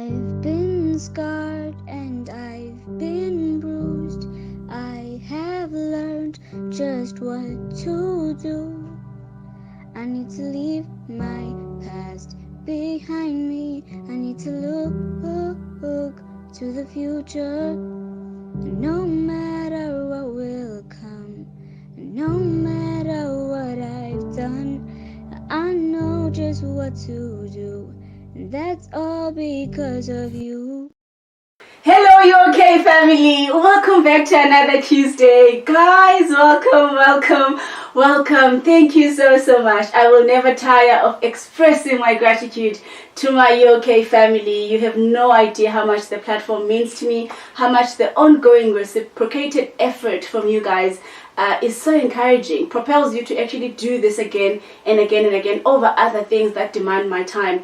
I've been scarred and I've been bruised. I have learned just what to do. I need to leave my past behind me. I need to look to the future. No matter what will come, no matter what I've done, I know just what to do. And that's all because of you. Hello, you okay, family? Welcome back to another Tuesday. Guys, welcome. Thank you so much. I will never tire of expressing my gratitude to my You Okay family. You have no idea how much the platform means to me, how much the ongoing reciprocated effort from you guys is so encouraging, propels you to actually do this again and again over other things that demand my time,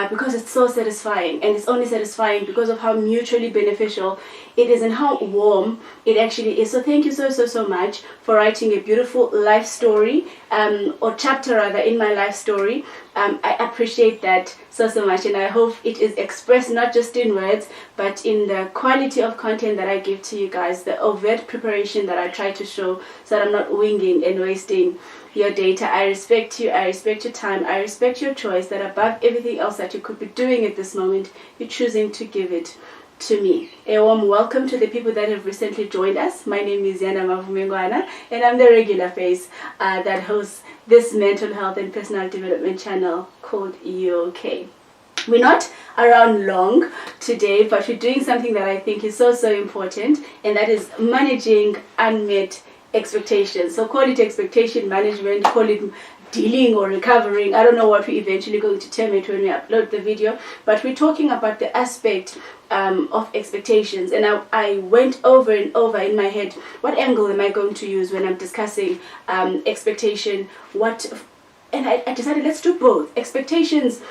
because it's so satisfying, and it's only satisfying because of how mutually beneficial it is and how warm it actually is. So thank you so much for writing a beautiful life story, or chapter rather, in my life story. I appreciate that so much, and I hope it is expressed not just in words but in the quality of content that I give to you guys, the overt preparation that I try to show, so that I'm not winging and wasting your data. I respect you, I respect your time, I respect your choice, that above everything else that you could be doing at this moment, you're choosing to give it to me. A warm welcome to the people that have recently joined us. My name is Ms Z Mavumengwana, and I'm the regular face that hosts this mental health and personal development channel called You Okay. We're not around long today, but we're doing something that I think is so important, and that is managing unmet expectations. So call it expectation management, call it dealing or recovering. I don't know what we're eventually going to term it when we upload the video, but we're talking about the aspect of expectations. And I went over and over in my head, what angle am I going to use when I'm discussing expectation? And I decided, let's do both. Expectations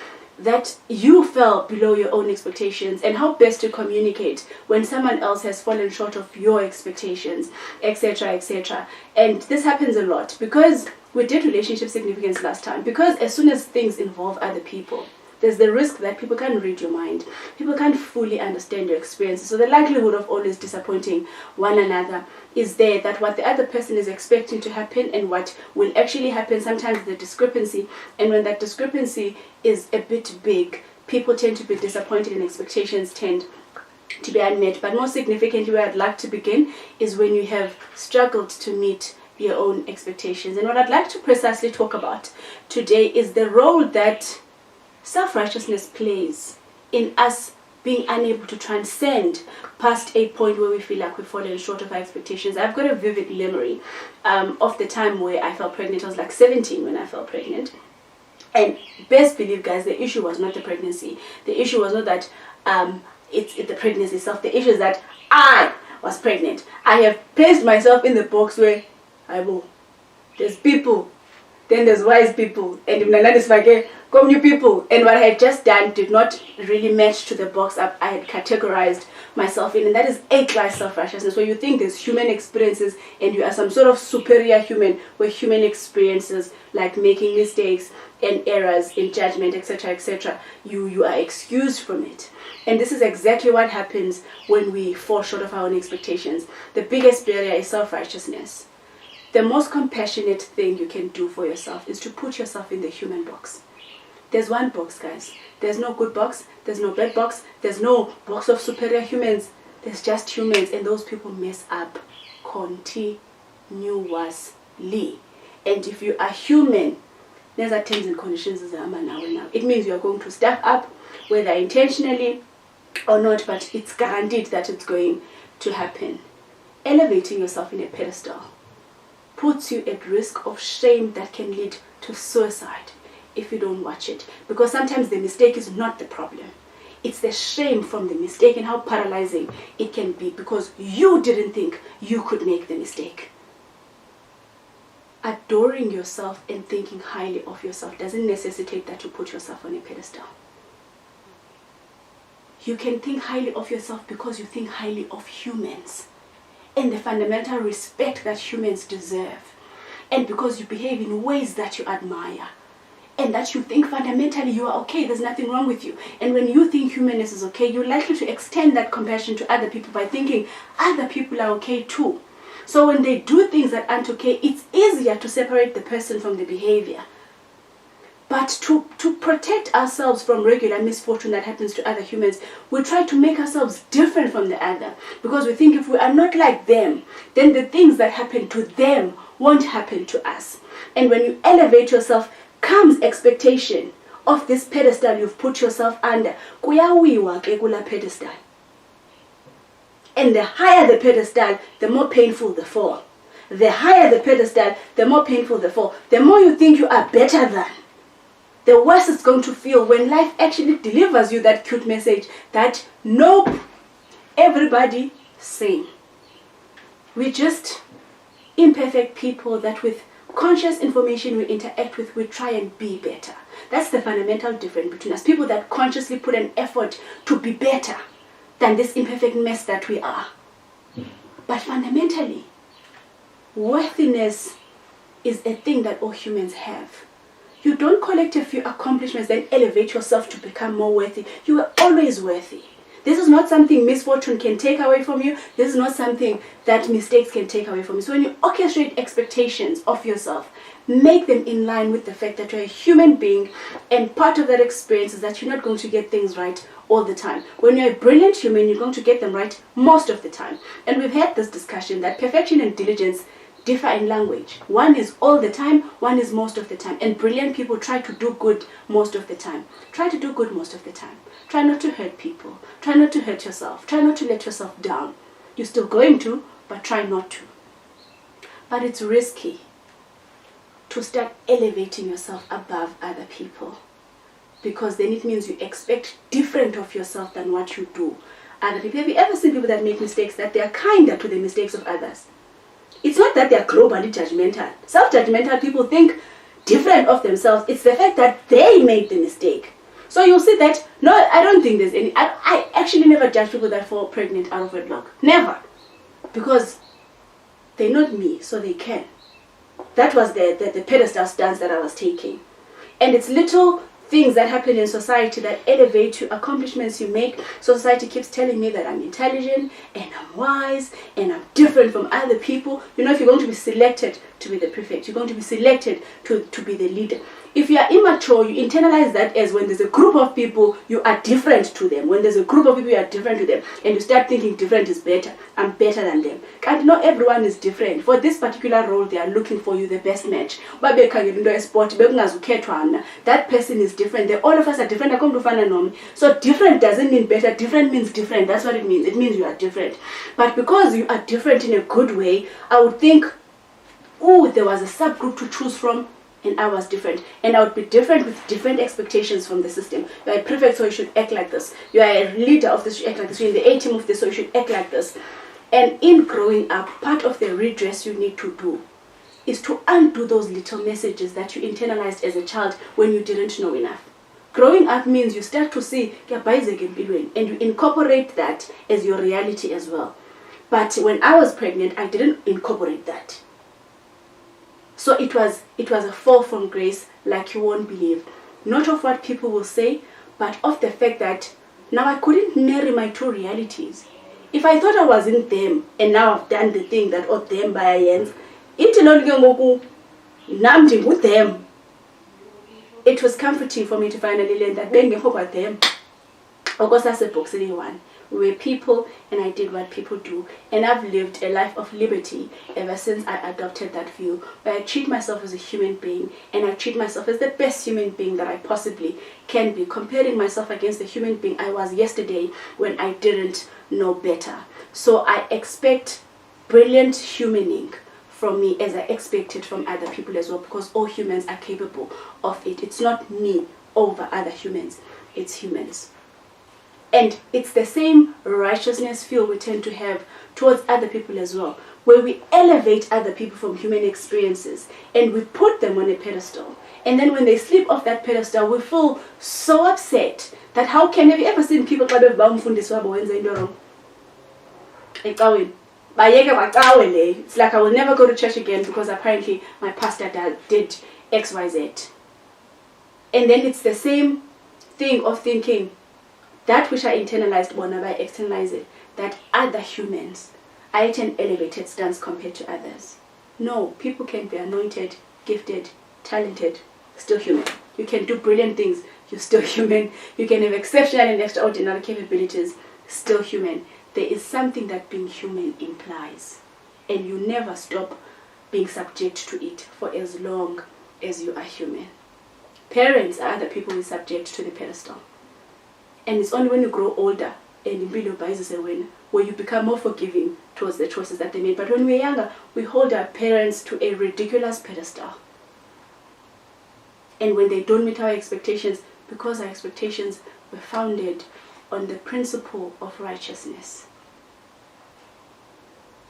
that you fell below your own expectations, and how best to communicate when someone else has fallen short of your expectations, etc. And this happens a lot because we did relationship significance last time, because as soon as things involve other people, there's the risk that people can't read your mind, people can't fully understand your experiences. So the likelihood of always disappointing one another is there, that what the other person is expecting to happen and what will actually happen, sometimes the discrepancy. And when that discrepancy is a bit big, people tend to be disappointed and expectations tend to be unmet. But most significantly, where I'd like to begin is when you have struggled to meet your own expectations. And what I'd like to precisely talk about today is the role that self-righteousness plays in us being unable to transcend past a point where we feel like we've fallen short of our expectations. I've got a vivid memory of the time where I fell pregnant. I was like 17 when I fell pregnant. And best believe, guys, the issue was not the pregnancy. The issue was not that it's the pregnancy itself. The issue is that I was pregnant. I have placed myself in the box where there's people, then there's wise people, and new people. And what I had just done did not really match to the box I had categorized myself in, and that is A-class self-righteousness, where you think there's human experiences and you are some sort of superior human, where human experiences like making mistakes and errors in judgment, etc, you are excused from it. And this is exactly what happens when we fall short of our own expectations. The biggest barrier is self-righteousness. The most compassionate thing you can do for yourself is to put yourself in the human box. There's one box, guys. There's no good box, there's no bad box, there's no box of superior humans. There's just humans, and those people mess up continuously. And if you are human, there's a terms and conditions. It means you are going to step up, whether intentionally or not, but it's guaranteed that it's going to happen. Elevating yourself in a pedestal puts you at risk of shame that can lead to suicide if you don't watch it. Because sometimes the mistake is not the problem. It's the shame from the mistake and how paralyzing it can be, because you didn't think you could make the mistake. Adoring yourself and thinking highly of yourself doesn't necessitate that you put yourself on a pedestal. You can think highly of yourself because you think highly of humans and the fundamental respect that humans deserve, and because you behave in ways that you admire. and that you think fundamentally you are okay, there's nothing wrong with you. And when you think humanness is okay, you're likely to extend that compassion to other people by thinking other people are okay too. So when they do things that aren't okay, it's easier to separate the person from the behavior. But to protect ourselves from regular misfortune that happens to other humans, we try to make ourselves different from the other, because we think if we are not like them, then the things that happen to them won't happen to us. And when you elevate yourself, comes expectation of this pedestal you've put yourself under. Kuyawiwa ke kula pedestal. And the higher the pedestal, the more painful the fall. The higher the pedestal, the more painful the fall. The more you think you are better than, the worse it's going to feel when life actually delivers you that cute message that, nope, everybody same. We're just imperfect people that with conscious information we interact with, we try and be better. That's the fundamental difference between us. People that consciously put an effort to be better than this imperfect mess that we are. But fundamentally, worthiness is a thing that all humans have. You don't collect a few accomplishments, then elevate yourself to become more worthy. You are always worthy. This is not something misfortune can take away from you. This is not something that mistakes can take away from you. So when you orchestrate expectations of yourself, make them in line with the fact that you're a human being, and part of that experience is that you're not going to get things right all the time. When you're a brilliant human, you're going to get them right most of the time. And we've had this discussion that perfection and diligence differ in language. One is all the time, one is most of the time. And brilliant people try to do good most of the time. Try to do good most of the time. Try not to hurt people. Try not to hurt yourself. Try not to let yourself down. You're still going to, but try not to. But it's risky to start elevating yourself above other people, because then it means you expect different of yourself than what you do. Other people, have you ever seen people that make mistakes that they are kinder to the mistakes of others? It's not that they are globally judgmental. Self-judgmental people think different of themselves. It's the fact that they made the mistake. So you'll see that, no, I don't think there's any, I actually never judge people that fall pregnant out of wedlock. Never. Because they're not me, so they can. That was the pedestal stance that I was taking. And it's little things that happen in society that elevate you, accomplishments you make. Society keeps telling me that I'm intelligent and I'm wise and I'm different from other people. You know, if you're going to be selected to be the prefect, you're going to be selected to be the leader. If you are immature, you internalize that as when there's a group of people, you are different to them. When there's a group of people, you are different to them. And you start thinking different is better. I'm better than them. And not everyone is different. For this particular role, they are looking for you the best match. That person is different. All of us are different. So different doesn't mean better. Different means different. That's what it means. It means you are different. But because you are different in a good way, I would think, oh, there was a subgroup to choose from, and I was different. And I would be different with different expectations from the system. You are a prefect, so you should act like this. You are a leader of this, you act like this. You're in the A team of this, so you should act like this. And in growing up, part of the redress you need to do is to undo those little messages that you internalized as a child when you didn't know enough. Growing up means you start to see, and you incorporate that as your reality as well. But when I was pregnant, I didn't incorporate that. So it was a fall from grace like you won't believe. Not of what people will say, but of the fact that now I couldn't marry my two realities. If I thought I was in them, and now I've done the thing that ought them by ends, with them. It was comforting for me to finally learn that being with them. Of course, that's a boxing one. We were people, and I did what people do. And I've lived a life of liberty ever since I adopted that view, where I treat myself as a human being, and I treat myself as the best human being that I possibly can be, comparing myself against the human being I was yesterday when I didn't know better. So I expect brilliant humaning from me as I expected from other people as well, because all humans are capable of it. It's not me over other humans, it's humans. And it's the same righteousness feel we tend to have towards other people as well, where we elevate other people from human experiences and we put them on a pedestal. And then when they slip off that pedestal, we feel so upset that have you ever seen people it's like I will never go to church again because apparently my pastor did XYZ. And then it's the same thing of thinking that which I internalized, bona by externalize it, that other humans are at an elevated stance compared to others. No, people can be anointed, gifted, talented, still human. You can do brilliant things, you're still human. You can have exceptional and extraordinary capabilities, still human. There is something that being human implies, and you never stop being subject to it for as long as you are human. Parents are other people we subject to the pedestal. And it's only when you grow older and in below where you become more forgiving towards the choices that they made. But when we're younger, we hold our parents to a ridiculous pedestal. And when they don't meet our expectations, because our expectations were founded on the principle of righteousness.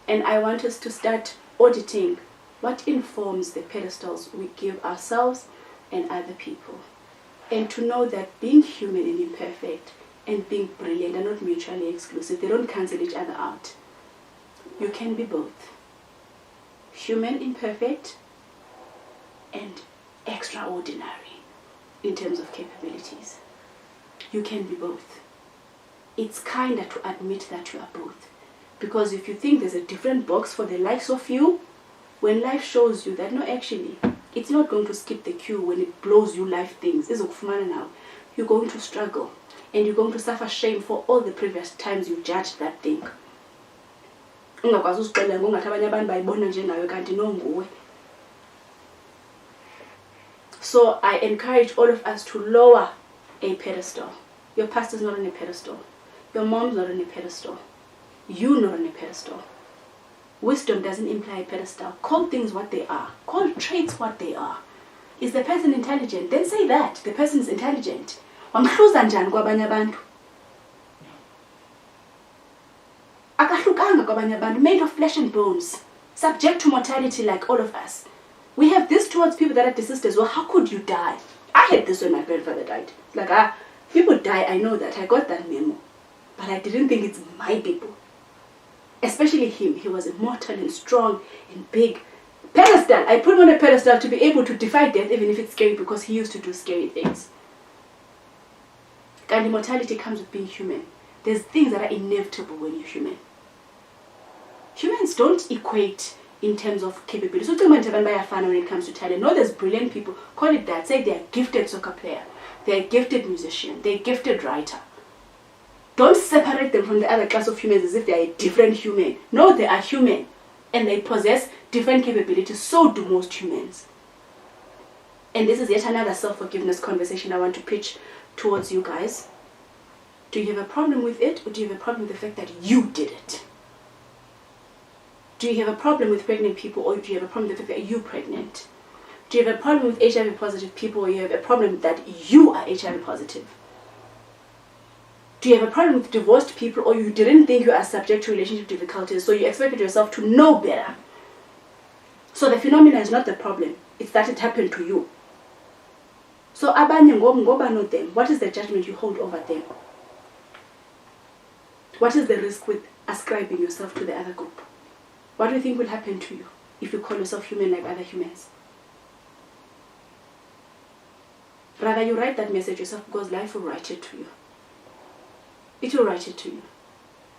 And I want us to start auditing what informs the pedestals we give ourselves and other people. And to know that being human and imperfect and being brilliant are not mutually exclusive. They don't cancel each other out. You can be both. Human, imperfect, and extraordinary in terms of capabilities. You can be both. It's kinder to admit that you are both. Because if you think there's a different box for the likes of you, when life shows you that, no, actually, it's not going to skip the queue when it blows you life things. You're going to struggle. And you're going to suffer shame for all the previous times you judged that thing. So I encourage all of us to lower a pedestal. Your pastor's not on a pedestal. Your mom's not on a pedestal. You're not on a pedestal. Wisdom doesn't imply a pedestal. Call things what they are. Call traits what they are. Is the person intelligent? Then say that. The person is intelligent. Wamhluza njani kwabanye abantu? Akahlukanga kwabanye abantu, made of flesh and bones, subject to mortality like all of us. We have this towards people that are deceased. Well, how could you die? I had this when my grandfather died. Like, people die, I know that. I got that memo. But I didn't think it's my people. Especially him. He was immortal and strong and big. Pedestal. I put him on a pedestal to be able to defy death even if it's scary, because he used to do scary things. And immortality comes with being human. There's things that are inevitable when you're human. Humans don't equate in terms of capability. So when it comes to talent, no, there's brilliant people. Call it that. Say they're a gifted soccer player. They're a gifted musician. They're a gifted writer. Don't separate them from the other class of humans as if they're a different human. No, they are human. And they possess different capabilities. So do most humans. And this is yet another self-forgiveness conversation I want to pitch towards you guys. Do you have a problem with it, or do you have a problem with the fact that you did it? Do you have a problem with pregnant people, or do you have a problem with the fact that you're pregnant? Do you have a problem with HIV positive people, or you have a problem that you are HIV positive? Do you have a problem with divorced people, or you didn't think you are subject to relationship difficulties, so you expected yourself to know better? So the phenomena is not the problem, it's that it happened to you. So abanye ngoba know them. What is the judgment you hold over them? What is the risk with ascribing yourself to the other group? What do you think will happen to you if you call yourself human like other humans? Rather, you write that message yourself, because life will write it to you. It will write it to you.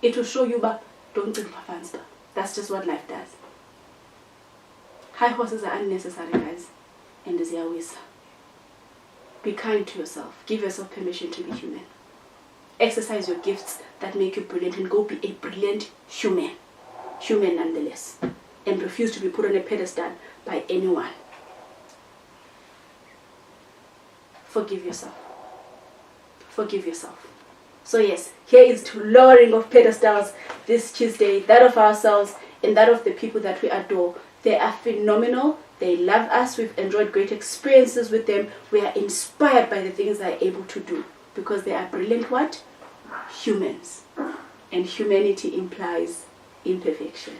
It will show you, but don't think fans. That's just what life does. High horses are unnecessary, guys. And there's always. Be kind to yourself. Give yourself permission to be human. Exercise your gifts that make you brilliant, and go be a brilliant human. Human nonetheless. And refuse to be put on a pedestal by anyone. Forgive yourself. Forgive yourself. So yes, here is to lowering of pedestals this Tuesday, that of ourselves and that of the people that we adore. They are phenomenal. They love us. We've enjoyed great experiences with them. We are inspired by the things they are able to do, because they are brilliant what? Humans. And humanity implies imperfection.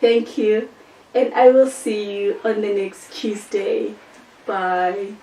Thank you. And I will see you on the next Tuesday. Bye.